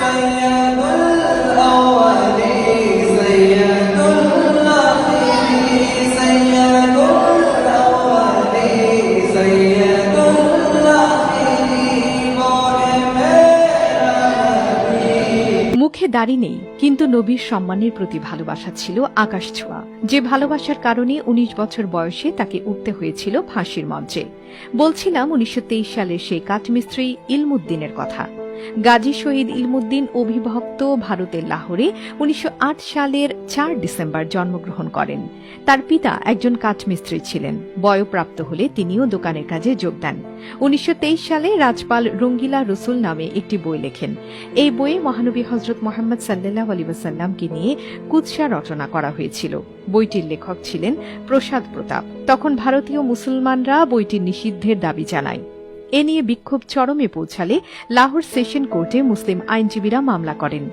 سيد الأولين سيد الآخرين سيد الأولين سيد الآخرين মুখে দাড়ি নেই, কিন্তু নবীর সম্মানের প্রতি ভালোবাসা ছিল আকাশ ছোঁয়া। যে ভালোবাসার কারণে ১৯ বছর বয়সে তাকে উঠতে হয়েছিল ফাঁসির মঞ্চে। বলছিলাম ১৯২৩ সালের সেই কাঠমিস্ত্রি ইলমুদ্দিনের কথা। গাজী শহীদ ইলমুদ্দিন অবিভক্ত ভারতের লাহোরে ১৯০৮ সালের ৪ ডিসেম্বর জন্মগ্রহণ করেন। তার পিতা একজন কাঠমিস্ত্রি ছিলেন। বয়ঃপ্রাপ্ত হলে তিনিও দোকানের কাজে যোগ দেন। ১৯২৩ সালে রাজপাল রঙ্গিলা রসুল নামে একটি বই লেখেন। এই বইয়ে মহানবী হযরত মুহাম্মদ সাল্লাল্লাহু আলাইহি ওয়াসাল্লামকে নিয়ে কুৎসা রচনা করা হয়েছিল। বইটির লেখক ছিলেন প্রসাদ প্রতাপ। তখন ভারতীয় মুসলমানরা বইটির নিষিদ্ধের দাবি জানায়। এ নিয়ে বিক্ষোভ চরমে পৌঁছালে লাহোর সেশন কোর্টে মুসলিম আইনজীবীরা মামলা করেন।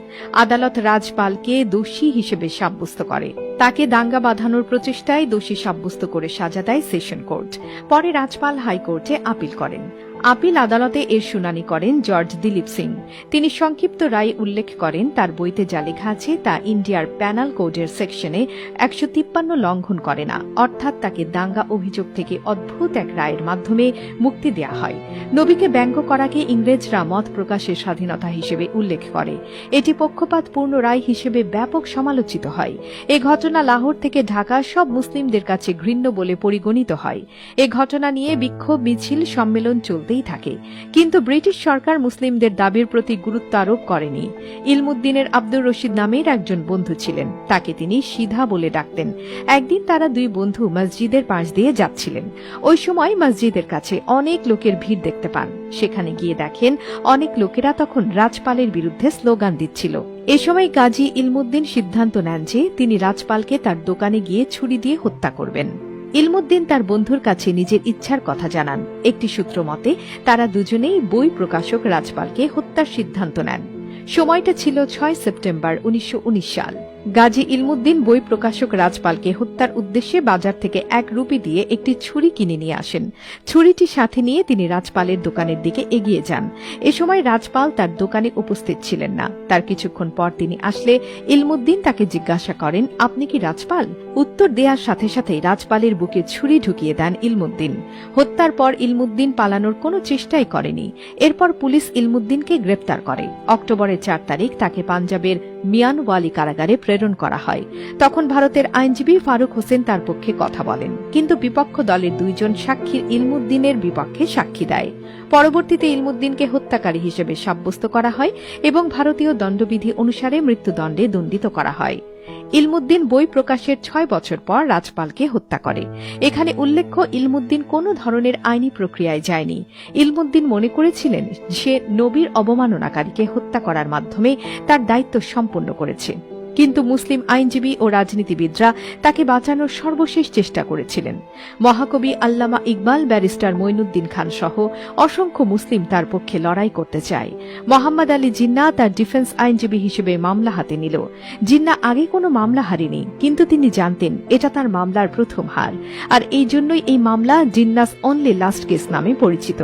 আদালত রাজপালকে দোষী হিসেবে সাব্যস্ত করে। তাকে দাঙ্গা বাঁধানোর প্রচেষ্টায় দোষী সাব্যস্ত করে সাজা দেয় সেশন কোর্ট। পরে রাজপাল হাইকোর্টে আপিল করেন। আপিল আদালতে এর শুনানি করেন জর্জ দিলীপ সিং। তিনি সংক্ষিপ্ত রায় উল্লেখ করেন তার বইতে যা লেখা আছে তা ইন্ডিয়ার প্যানাল কোডের সেকশনে ১৫৩ লঙ্ঘন করে না, অর্থাৎ তাকে দাঙ্গা অভিযোগ থেকে অদ্ভুত এক রায়ের মাধ্যমে মুক্তি দেয়া হয়। নবীকে ব্যঙ্গ করাকে ইংরেজরা মত প্রকাশের স্বাধীনতা হিসেবে উল্লেখ করে। এটি পক্ষপাতপূর্ণ রায় হিসেবে ব্যাপক সমালোচিত হয়। এ ঘটনা লাহোর থেকে ঢাকা সব মুসলিমদের কাছে ঘৃণ্য বলে পরিগণিত হয়। এ ঘটনা নিয়ে বিক্ষোভ মিছিল সম্মেলন চলতেই থাকে, কিন্তু ব্রিটিশ সরকার মুসলিমদের দাবির প্রতি গুরুত্ব আরোপ করেনি। ইলমুদ্দিনের আব্দুর রশিদ নামের একজন বন্ধু ছিলেন, তাকে তিনি সিধা বলে ডাকতেন। একদিন তারা দুই বন্ধু মসজিদের পাশ দিয়ে যাচ্ছিলেন। ওই সময় মসজিদের কাছে অনেক লোকের ভিড় দেখতে পান। সেখানে গিয়ে দেখেন অনেক লোকেরা তখন রাজপালের বিরুদ্ধে স্লোগান দিচ্ছিল। এ সময় গাজী ইলমুদ্দিন সিদ্ধান্ত নেন যে তিনি রাজপালকে তার দোকানে গিয়ে ছুরি দিয়ে হত্যা করবেন। ইলমুদ্দিন তার বন্ধুর কাছে নিজের ইচ্ছার কথা জানান। একটি সূত্র মতে তারা দুজনেই বই প্রকাশক রাজপালকে হত্যার সিদ্ধান্ত নেন। সময়টা ছিল ৬ সেপ্টেম্বর ১৯১৯ সাল। গাজী ইলমুদ্দিন বই প্রকাশক রাজপালকে হত্যার উদ্দেশ্যে বাজার থেকে ১ রুপি দিয়ে একটি ছুরি কিনে নিয়ে আসেন। ছুরিটি সাথে নিয়ে তিনি রাজপালের দোকানের দিকে এগিয়ে যান। এ সময় রাজপাল তার দোকানে উপস্থিত ছিলেন না। তার কিছুক্ষণ পর তিনি আসলে ইলমুদ্দিন তাকে জিজ্ঞাসা করেন, আপনি কি রাজপাল? উত্তর দেওয়ার সাথে সাথে রাজপালের বুকে ছুরি ঢুকিয়ে দেন ইলমুদ্দিন। হত্যার পর ইলমুদ্দিন পালানোর কোনো চেষ্টাই করেনি। এরপর পুলিশ ইলমুদ্দিনকে গ্রেপ্তার করে। অক্টোবরের ৪ তারিখ তাকে পাঞ্জাবের মিয়ানওয়ালি কারাগারে প্রেরণ করা হয়। তখন ভারতের আইনজীবী ফারুক হোসেন তার পক্ষে কথা বলেন, কিন্তু বিপক্ষ দলের ২ জন সাক্ষী ইলমুদ্দিনের বিপক্ষে সাক্ষী দেয়। পরবর্তীতে ইলমুদ্দিনকে হত্যাকারী হিসেবে সাব্যস্ত করা হয় এবং ভারতীয় দণ্ডবিধি অনুসারে মৃত্যুদণ্ডে দণ্ডিত করা হয়। ইলমুদ্দিন বই প্রকাশের ৬ বছর পর রাজপালকে হত্যা করে। এখানে উল্লেখ্য, ইলমুদ্দিন কোন ধরনের আইনি প্রক্রিয়ায় যায়নি। ইলমুদ্দিন মনে করেছিলেন সে নবীর অবমাননাকারীকে হত্যা করার মাধ্যমে তার দায়িত্ব সম্পন্ন করেছে। কিন্তু মুসলিম আইনজীবী ও রাজনীতিবিদরা তাকে বাঁচানোর সর্বশেষ চেষ্টা করেছিলেন। মহাকবি আল্লামা ইকবাল, ব্যারিস্টার মঈনুদ্দিন খান সহ অসংখ্য মুসলিম তার পক্ষে লড়াই করতে চায়। মোহাম্মদ আলী জিন্নাহ তার ডিফেন্স আইনজীবী হিসেবে মামলা হাতে নিল। জিন্নাহ আগে কোনো মামলা হারেনি, কিন্তু তিনি জানতেন এটা তার মামলার প্রথম হার, আর এই জন্যই এই মামলা জিন্নাহস অনলি লাস্ট কেস নামে পরিচিত।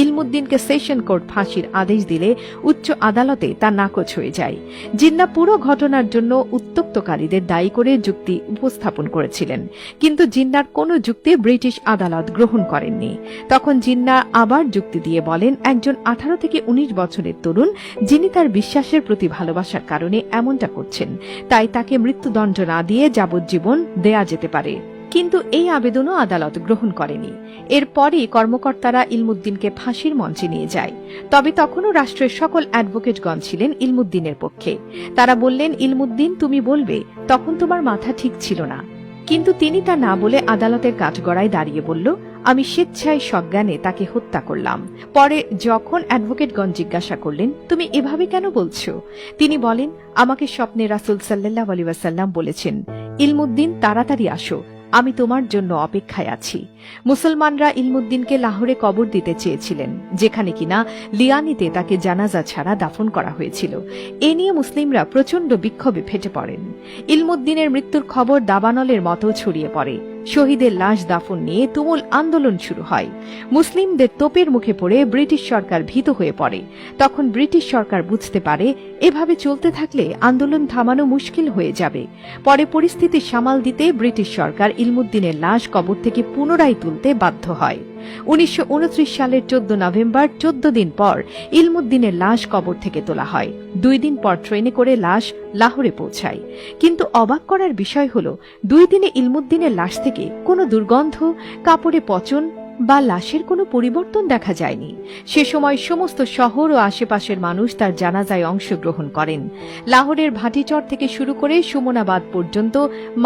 ইলমুদ্দিনকে সেশন কোর্ট ফাঁসির আদেশ দিলে উচ্চ আদালতে তা নাকচ হয়ে যায়। জিন্নাহ পুরো ঘটনার জন্য উত্ত্যক্তকারীদের দায়ী করে যুক্তি উপস্থাপন করেছিলেন, কিন্তু জিন্নাহর কোনো যুক্তি ব্রিটিশ আদালত গ্রহণ করেননি। তখন জিন্নাহ আবার যুক্তি দিয়ে বলেন, একজন ১৮ থেকে ১৯ বছরের তরুণ যিনি তার বিশ্বাসের প্রতি ভালোবাসার কারণে এমনটা করছেন, তাই তাকে মৃত্যুদণ্ড না দিয়ে যাবজ্জীবন দেয়া যেতে পারে। কিন্তু এই আবেদনও আদালত গ্রহণ করেনি। এরপরই কর্মকর্তারা ইলমুদ্দিনকে ফাঁসির মঞ্চে নিয়ে যায়। তবে তখনও রাষ্ট্রের সকল অ্যাডভোকেটগণ ছিলেন ইলমুদ্দিনের পক্ষে। তারা বললেন, ইলমুদ্দিন তুমি বলবে, তখন তোমার মাথা ঠিক ছিল না। কিন্তু তিনি তা না বলে আদালতের কাঠগড়ায় দাঁড়িয়ে বলল, আমি স্বেচ্ছায় সজ্ঞানে তাকে হত্যা করলাম। পরে যখন অ্যাডভোকেটগণ জিজ্ঞাসা করলেন, তুমি এভাবে কেন বলছো? তিনি বলেন, আমাকে স্বপ্নে রাসূল সাল্লাল্লাহু আলাইহি ওয়াসাল্লাম বলেছেন, ইলমুদ্দিন তাড়াতাড়ি আসো, আমি তোমার জন্য অপেক্ষায় আছি। মুসলমানরা ইলমুদ্দিনকে লাহোরে কবর দিতে চেয়েছিলেন, যেখানে কিনা লিয়ানিতে তাকে জানাজা ছাড়া দাফন করা হয়েছিল। এ নিয়ে মুসলিমরা প্রচণ্ড বিক্ষোভে ফেটে পড়েন। ইলমুদ্দিনের মৃত্যুর খবর দাবানলের মতো ছড়িয়ে পড়ে। শহীদের লাশ দাফন নিয়ে তুমুল আন্দোলন শুরু হয়। মুসলিমদের তোপের মুখে পড়ে ব্রিটিশ সরকার ভীত হয়ে পড়ে। তখন ব্রিটিশ সরকার বুঝতে পারে এভাবে চলতে থাকলে আন্দোলন থামানো মুশকিল হয়ে যাবে। পরে পরিস্থিতি সামাল দিতে ব্রিটিশ সরকার ইলমুদ্দিনের লাশ কবর থেকে পুনরায় তুলতে বাধ্য হয়। 1929 সালের 14 নভেম্বর 14 দিন পর ইলমুদ্দিনের লাশ কবর থেকে তোলা হয়। 2 দিন পর ট্রেনে করে লাশ লাহোরে পৌঁছায়। কিন্তু অবাক করার বিষয় হল 2 দিনে ইলমুদ্দিনের লাশ থেকে কোনো দুর্গন্ধ, কাপড়ে পচন বা লাশের কোনো পরিবর্তন দেখা যায়নি। সে সময় সমস্ত শহর ও আশেপাশের মানুষ তার জানাজায় অংশগ্রহণ করেন। লাহোরের ভাটিচর থেকে শুরু করে সুমনাবাদ পর্যন্ত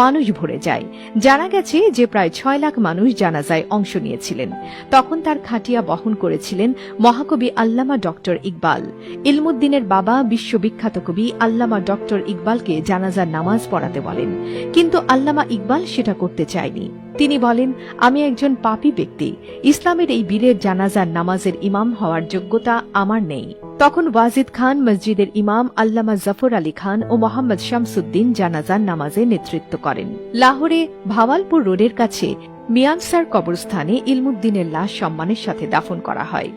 মানুষ ভরে যায়। জানা গেছে যে প্রায় 6 লাখ মানুষ জানাজায় অংশ নিয়েছিলেন। তখন তার খাটিয়া বহন করেছিলেন মহাকবি আল্লামা ডক্টর ইকবাল। ইলমুদ্দিনের বাবা বিশ্ববিখ্যাত কবি আল্লামা ডক্টর ইকবালকে জানাজার নামাজ পড়াতে বলেন, কিন্তু আল্লামা ইকবাল সেটা করতে চায়নি। তিনি বলেন, আমি একজন পাপী ব্যক্তি, ইসলামের এই বীরের জানাজার নামাজের ইমাম হওয়ার যোগ্যতা আমার নেই। তখন ওয়াজিদ খান, মসজিদের ইমাম আল্লামা জাফর আলী খান ও মোহাম্মদ শামসুদ্দিন জানাজার নামাজে নেতৃত্ব করেন। লাহোরে ভাওয়ালপুর রোডের কাছে মিয়ানসার কবরস্থানে ইলমুদ্দিনের লাশ সম্মানের সাথে দাফন করা হয়।